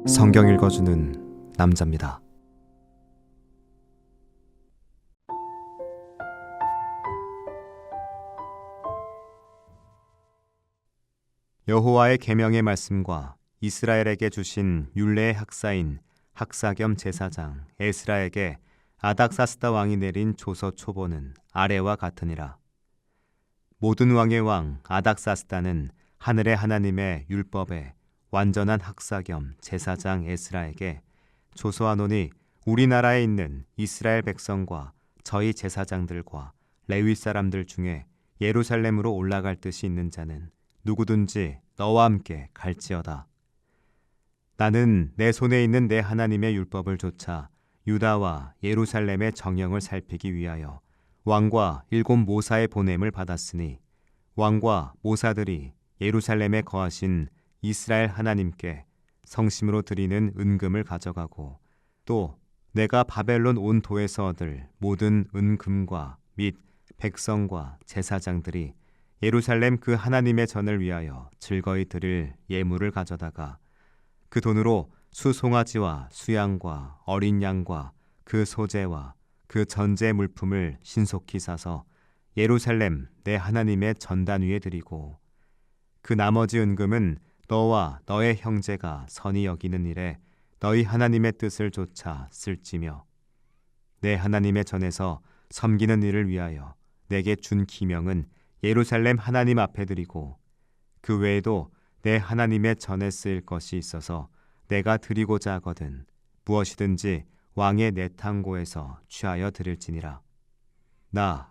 성경 읽어주는 남자입니다. 여호와의 계명의 말씀과 이스라엘에게 주신 율례의 학사인 학사 겸 제사장 에스라에게 아닥사스다 왕이 내린 조서 초보는 아래와 같으니라. 모든 왕의 왕 아닥사스다는 하늘의 하나님의 율법에 완전한 학사 겸 제사장 에스라에게 조서하노니 우리나라에 있는 이스라엘 백성과 저희 제사장들과 레위 사람들 중에 예루살렘으로 올라갈 뜻이 있는 자는 누구든지 너와 함께 갈지어다. 나는 내 손에 있는 내 하나님의 율법을 좇아 유다와 예루살렘의 정령을 살피기 위하여 왕과 7 모사의 보냄을 받았으니 왕과 모사들이 예루살렘에 거하신 이스라엘 하나님께 성심으로 드리는 은금을 가져가고 또 내가 바벨론 온 도에서 얻을 모든 은금과 및 백성과 제사장들이 예루살렘 그 하나님의 전을 위하여 즐거이 드릴 예물을 가져다가 그 돈으로 수송아지와 수양과 어린 양과 그 소재와 그 전제 물품을 신속히 사서 예루살렘 내 하나님의 전단 위에 드리고 그 나머지 은금은 너와 너의 형제가 선히 여기는 일에 너희 하나님의 뜻을 좇아 쓸지며 내 하나님의 전에서 섬기는 일을 위하여 내게 준 기명은 예루살렘 하나님 앞에 드리고 그 외에도 내 하나님의 전에 쓰일 것이 있어서 내가 드리고자 하거든 무엇이든지 왕의 내탕고에서 취하여 드릴지니라. 나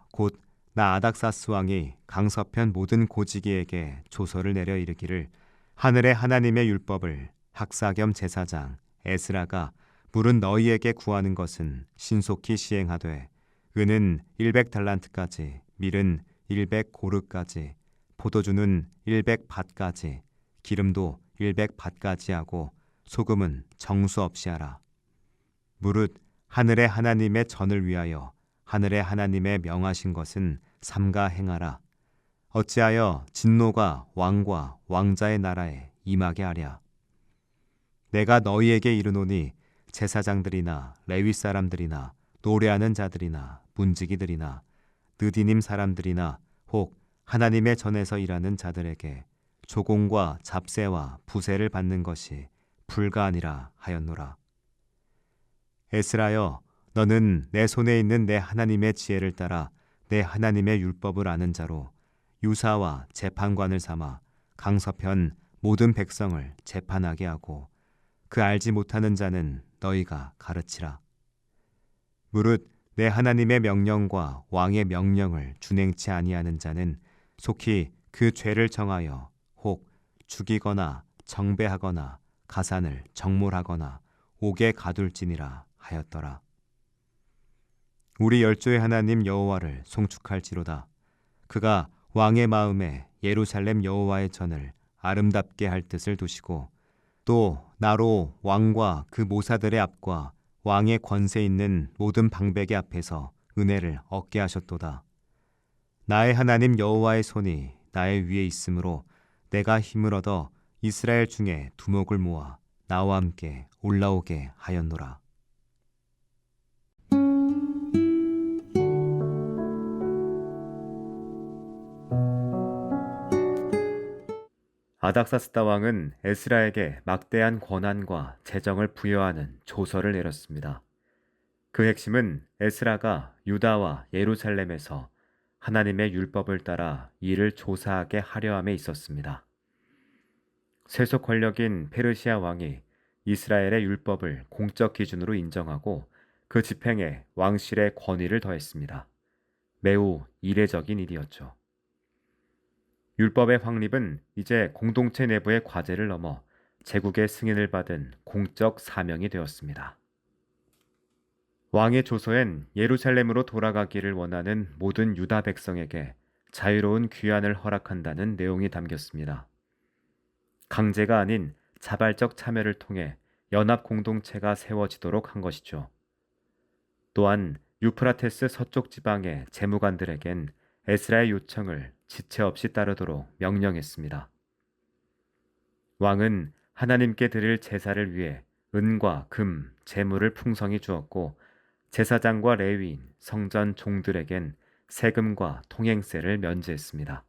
아닥사스 왕이 강서편 모든 고지기에게 조서를 내려 이르기를 하늘의 하나님의 율법을 학사 겸 제사장 에스라가 물은 너희에게 구하는 것은 신속히 시행하되 은은 100달란트까지 밀은 100고르까지 포도주는 100밭까지 기름도 100밭까지 하고 소금은 정수 없이 하라. 무릇 하늘의 하나님의 전을 위하여 하늘의 하나님의 명하신 것은 삼가 행하라. 어찌하여 진노가 왕과 왕자의 나라에 임하게 하랴. 내가 너희에게 이르노니 제사장들이나 레위 사람들이나 노래하는 자들이나 문지기들이나 느디님 사람들이나 혹 하나님의 전에서 일하는 자들에게 조공과 잡세와 부세를 받는 것이 불가하니라 하였노라. 에스라여, 너는 내 손에 있는 내 하나님의 지혜를 따라 내 하나님의 율법을 아는 자로 유사와 재판관을 삼아 강서편 모든 백성을 재판하게 하고 그 알지 못하는 자는 너희가 가르치라. 무릇 내 하나님의 명령과 왕의 명령을 준행치 아니하는 자는 속히 그 죄를 정하여 혹 죽이거나 정배하거나 가산을 정몰하거나 옥에 가둘지니라 하였더라. 우리 열조의 하나님 여호와를 송축할지로다. 그가 왕의 마음에 예루살렘 여호와의 전을 아름답게 할 뜻을 두시고 또 나로 왕과 그 모사들의 앞과 왕의 권세 있는 모든 방백의 앞에서 은혜를 얻게 하셨도다. 나의 하나님 여호와의 손이 나의 위에 있으므로 내가 힘을 얻어 이스라엘 중에 두목을 모아 나와 함께 올라오게 하였노라. 아닥사스다 왕은 에스라에게 막대한 권한과 재정을 부여하는 조서를 내렸습니다. 그 핵심은 에스라가 유다와 예루살렘에서 하나님의 율법을 따라 이를 조사하게 하려 함에 있었습니다. 세속 권력인 페르시아 왕이 이스라엘의 율법을 공적 기준으로 인정하고 그 집행에 왕실의 권위를 더했습니다. 매우 이례적인 일이었죠. 율법의 확립은 이제 공동체 내부의 과제를 넘어 제국의 승인을 받은 공적 사명이 되었습니다. 왕의 조서엔 예루살렘으로 돌아가기를 원하는 모든 유다 백성에게 자유로운 귀환을 허락한다는 내용이 담겼습니다. 강제가 아닌 자발적 참여를 통해 연합 공동체가 세워지도록 한 것이죠. 또한 유프라테스 서쪽 지방의 재무관들에겐 에스라의 요청을 지체 없이 따르도록 명령했습니다. 왕은 하나님께 드릴 제사를 위해 은과 금, 재물을 풍성히 주었고 제사장과 레위인, 성전 종들에겐 세금과 통행세를 면제했습니다.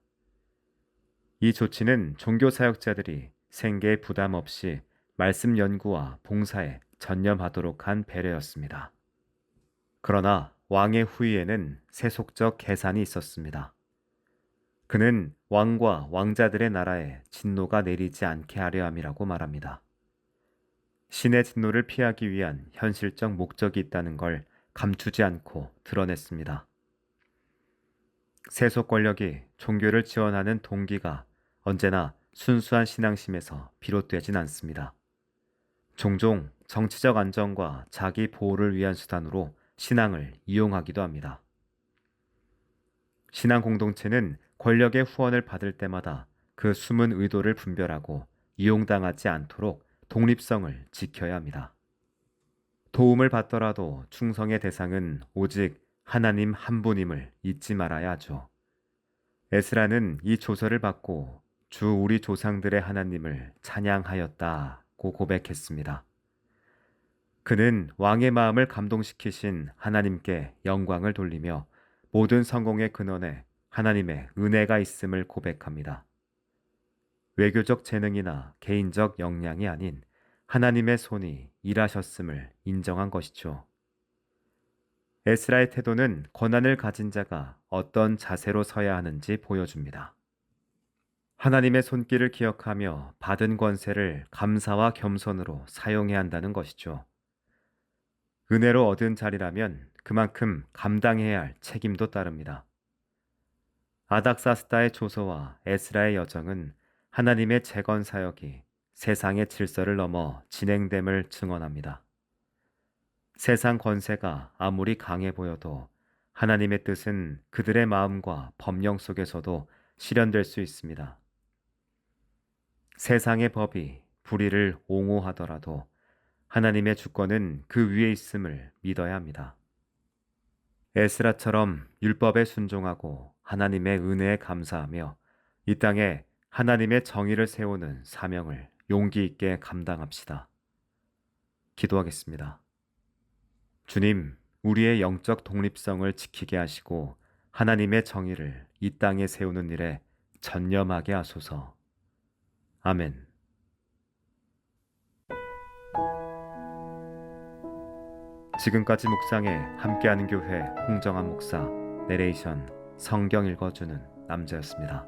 이 조치는 종교 사역자들이 생계에 부담 없이 말씀 연구와 봉사에 전념하도록 한 배려였습니다. 그러나 왕의 후위에는 세속적 계산이 있었습니다. 그는 왕과 왕자들의 나라에 진노가 내리지 않게 하려 함이라고 말합니다. 신의 진노를 피하기 위한 현실적 목적이 있다는 걸 감추지 않고 드러냈습니다. 세속 권력이 종교를 지원하는 동기가 언제나 순수한 신앙심에서 비롯되진 않습니다. 종종 정치적 안정과 자기 보호를 위한 수단으로 신앙을 이용하기도 합니다. 신앙 공동체는 권력의 후원을 받을 때마다 그 숨은 의도를 분별하고 이용당하지 않도록 독립성을 지켜야 합니다. 도움을 받더라도 충성의 대상은 오직 하나님 한 분임을 잊지 말아야 하죠. 에스라는 이 조서를 받고 주 우리 조상들의 하나님을 찬양하였다고 고백했습니다. 그는 왕의 마음을 감동시키신 하나님께 영광을 돌리며 모든 성공의 근원에 하나님의 은혜가 있음을 고백합니다. 외교적 재능이나 개인적 역량이 아닌 하나님의 손이 일하셨음을 인정한 것이죠. 에스라의 태도는 권한을 가진 자가 어떤 자세로 서야 하는지 보여줍니다. 하나님의 손길을 기억하며 받은 권세를 감사와 겸손으로 사용해야 한다는 것이죠. 은혜로 얻은 자리라면 그만큼 감당해야 할 책임도 따릅니다. 아닥사스다의 조서와 에스라의 여정은 하나님의 재건 사역이 세상의 질서를 넘어 진행됨을 증언합니다. 세상 권세가 아무리 강해 보여도 하나님의 뜻은 그들의 마음과 법령 속에서도 실현될 수 있습니다. 세상의 법이 불의를 옹호하더라도 하나님의 주권은 그 위에 있음을 믿어야 합니다. 에스라처럼 율법에 순종하고 하나님의 은혜에 감사하며 이 땅에 하나님의 정의를 세우는 사명을 용기 있게 감당합시다. 기도하겠습니다. 주님, 우리의 영적 독립성을 지키게 하시고 하나님의 정의를 이 땅에 세우는 일에 전념하게 하소서. 아멘. 지금까지 묵상에 함께하는 교회 홍정한 목사, 내레이션 성경 읽어주는 남자였습니다.